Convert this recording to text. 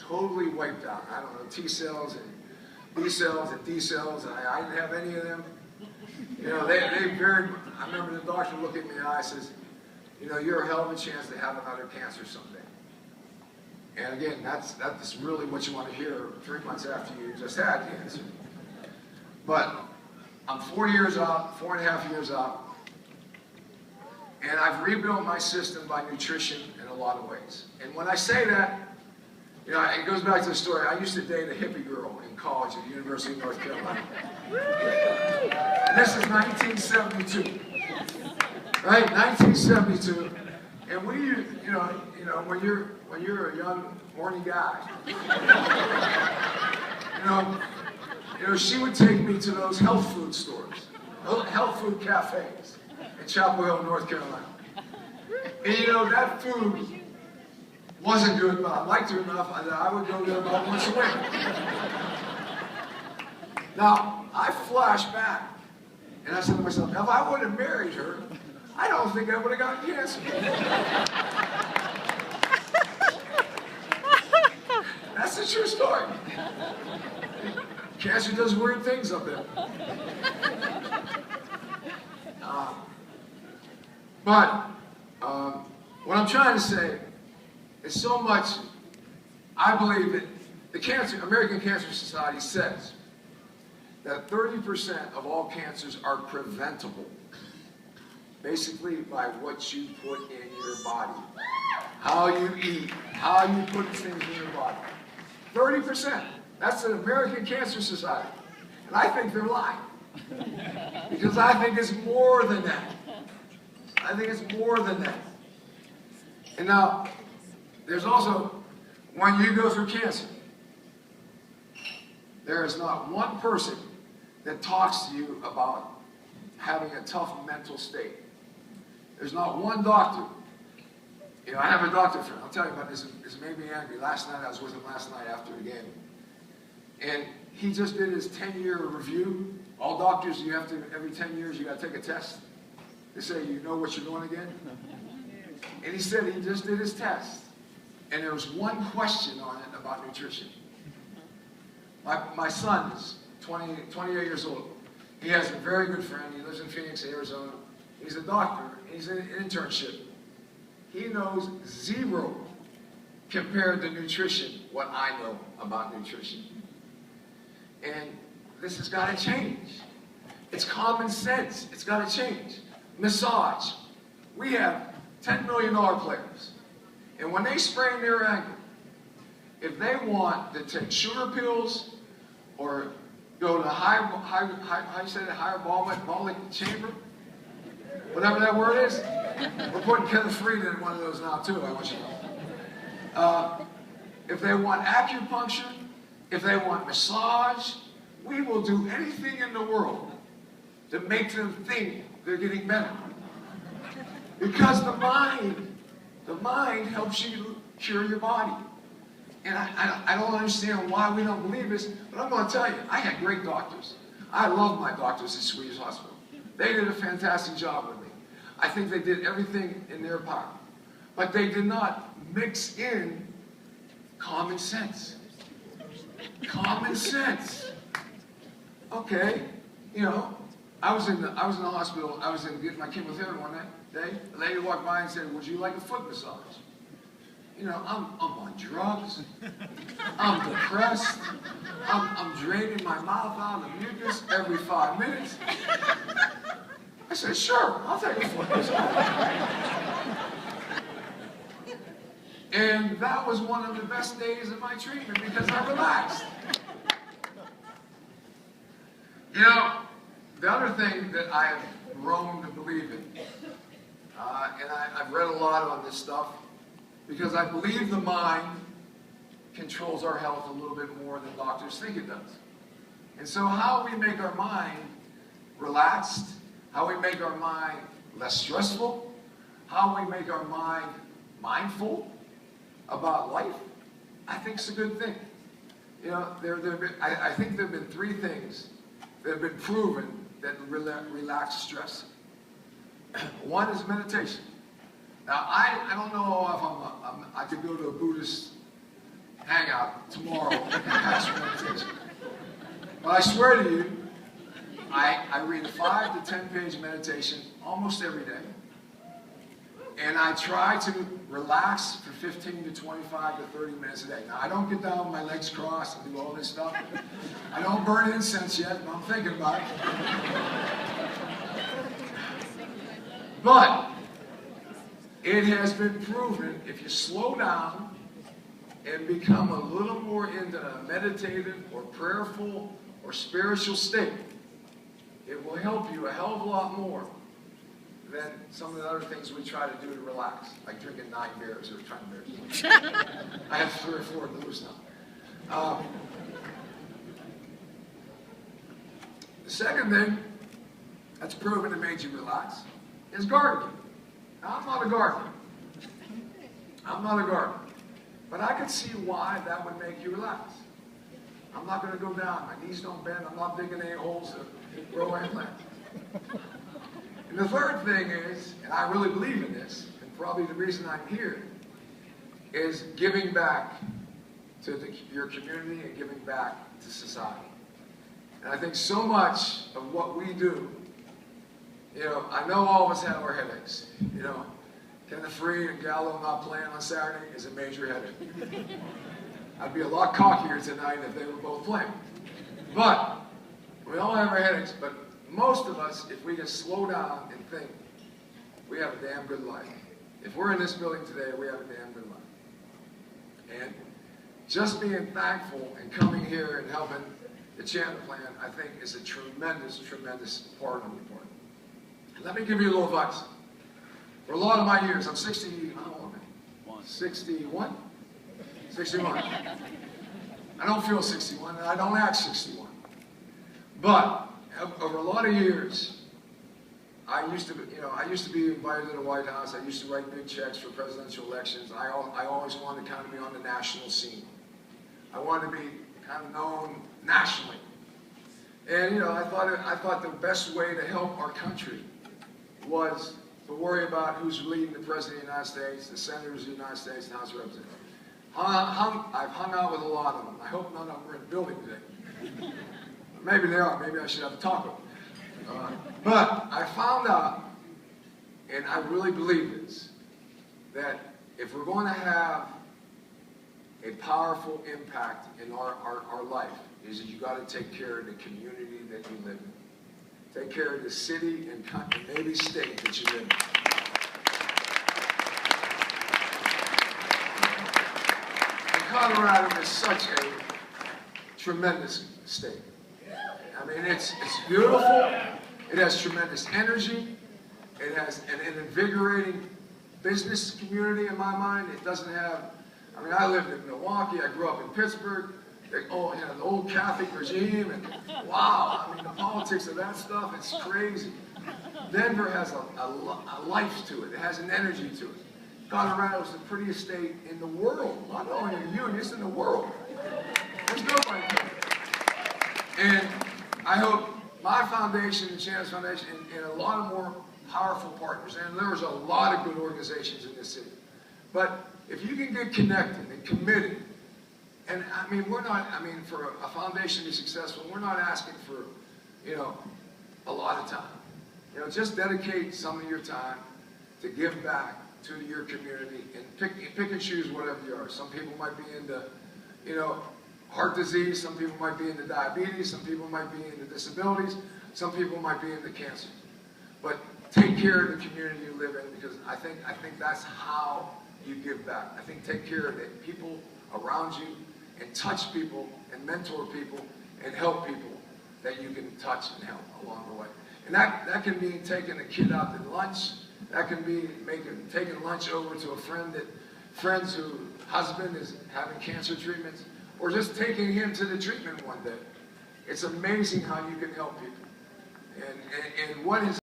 totally wiped out. I don't know, T cells and B cells and D cells, and I didn't have any of them. You know, they very, I remember the doctor looked at me in the eye and says, you know, you're a hell of a chance to have another cancer someday. And again, that's really what you want to hear 3 months after you just had cancer. But I'm 4 years out, 4.5 years out, and I've rebuilt my system by nutrition in a lot of ways. And when I say that, you know, it goes back to the story. I used to date a hippie girl in college at the University of North Carolina. And this is 1972, right? 1972, and we, you know, when you're a young, horny guy, you know, she would take me to those health food stores, health food cafes in Chapel Hill, North Carolina. And you know, that food wasn't good, but I liked her enough that I would go there about once a week. Now, I flash back, and I said to myself, if I would have married her, I don't think I would have gotten cancer. That's the true story. Cancer does weird things up there. What I'm trying to say is so much, I believe that the American Cancer Society says that 30% of all cancers are preventable, basically by what you put in your body, how you eat, how you put things in your body. 30%. That's the American Cancer Society. And I think they're lying. Because I think it's more than that. I think it's more than that. And now, there's also, when you go through cancer, there is not one person that talks to you about having a tough mental state. There's not one doctor. You know, I have a doctor friend, I'll tell you about this, this made me angry. Last night, I was with him last night after the game. And he just did his 10-year review. All doctors, you have to, every 10 years, you got to take a test. They say, you know what you're doing again? And he said he just did his test. And there was one question on it about nutrition. My son is 28 years old. He has a very good friend. He lives in Phoenix, Arizona. He's a doctor. He's in an internship. He knows zero compared to nutrition, what I know about nutrition. And this has got to change. It's common sense. It's got to change. Massage. We have $10 million players. And when they sprain their ankle, if they want to take sugar pills or go to hyperbolic chamber, whatever that word is, we're putting Kenneth Fried in one of those now too, I want you to know. If they want acupuncture, if they want massage, we will do anything in the world to make them think they're getting better. Because the mind helps you cure your body. And I don't understand why we don't believe this, but I'm going to tell you, I had great doctors. I love my doctors at Swedish Hospital. They did a fantastic job with me. I think they did everything in their power. But they did not mix in common sense. Common sense. Okay, you know, I was in the hospital. I was getting my chemotherapy one day. A lady walked by and said, "Would you like a foot massage?" You know, I'm on drugs. I'm depressed. I'm draining my mouth out of mucus every 5 minutes. I said, "Sure, I'll take a foot massage." And that was one of the best days of my treatment because I relaxed. You know, the other thing that I have grown to believe in, and I've read a lot on this stuff, because I believe the mind controls our health a little bit more than doctors think it does. And so how we make our mind relaxed, how we make our mind less stressful, how we make our mind mindful about life, I think it's a good thing. You know, I think there have been 3 things that have been proven that relax stress. One is meditation. Now, I don't know if I could go to a Buddhist hangout out tomorrow in past meditation. But I swear to you, I read a 5 to 10 page meditation almost every day. And I try to relax for 15 to 25 to 30 minutes a day. Now, I don't get down with my legs crossed and do all this stuff. I don't burn incense yet, but I'm thinking about it. But it has been proven if you slow down and become a little more into a meditative or prayerful or spiritual state, it will help you a hell of a lot more than some of the other things we try to do to relax, like drinking 9 beers or 10 beers. I have 3 or 4 of those now. The second thing that's proven to make you relax is gardening. Now, I'm not a gardener. But I can see why that would make you relax. I'm not going to go down. My knees don't bend. I'm not digging any holes to grow any plants. And the third thing is, and I really believe in this, and probably the reason I'm here, is giving back to your community and giving back to society. And I think so much of what we do, I know all of us have our headaches. Kenneth Freed and Gallo not playing on Saturday is a major headache. I'd be a lot cockier tonight if they were both playing. But we all have our headaches, but most of us, if we can slow down and think, we have a damn good life. If we're in this building today, we have a damn good life. And just being thankful and coming here and helping the Chanda Plan, I think, is a tremendous, tremendous part of the part. Let me give you a little advice. For a lot of my years, I'm 60, how old am I? 61? 61. I don't feel 61, and I don't act 61. But over a lot of years, I used to be invited to the White House. I used to write big checks for presidential elections. I always wanted to kind of be on the national scene. I wanted to be kind of known nationally. And I thought the best way to help our country was to worry about who's leading the President of the United States, the Senators of the United States, and House of Representatives. I've hung out with a lot of them. I hope none of them are in the building today. Maybe they are. Maybe I should have a talk with them. But I found out, and I really believe this, that if we're going to have a powerful impact in our life, is that you got to take care of the community that you live in. Take care of the city and country, maybe state that you live in. And Colorado is such a tremendous state. I mean, it's beautiful. It has tremendous energy. It has an invigorating business community in my mind. It doesn't have, I lived in Milwaukee. I grew up in Pittsburgh. The old Catholic regime, and wow, the politics of that stuff, it's crazy. Denver has a life to it. It has an energy to it. Colorado is the prettiest state in the world, not only in the union, it's in the world. There's nobody there. And I hope my foundation, the Chanda Foundation, and a lot of more powerful partners, and there's a lot of good organizations in this city. But if you can get connected and committed, and we're not, for a foundation to be successful, we're not asking for, a lot of time. Just dedicate some of your time to give back to your community and pick and choose whatever you are. Some people might be into, heart disease. Some people might be into diabetes. Some people might be into disabilities. Some people might be into cancer. But take care of the community you live in, because I think that's how you give back. I think take care of the people around you, and touch people, and mentor people, and help people that you can touch and help along the way. And that can mean taking a kid out to lunch. That can be taking lunch over to a friend's whose husband is having cancer treatments, or just taking him to the treatment one day. It's amazing how you can help people. And what is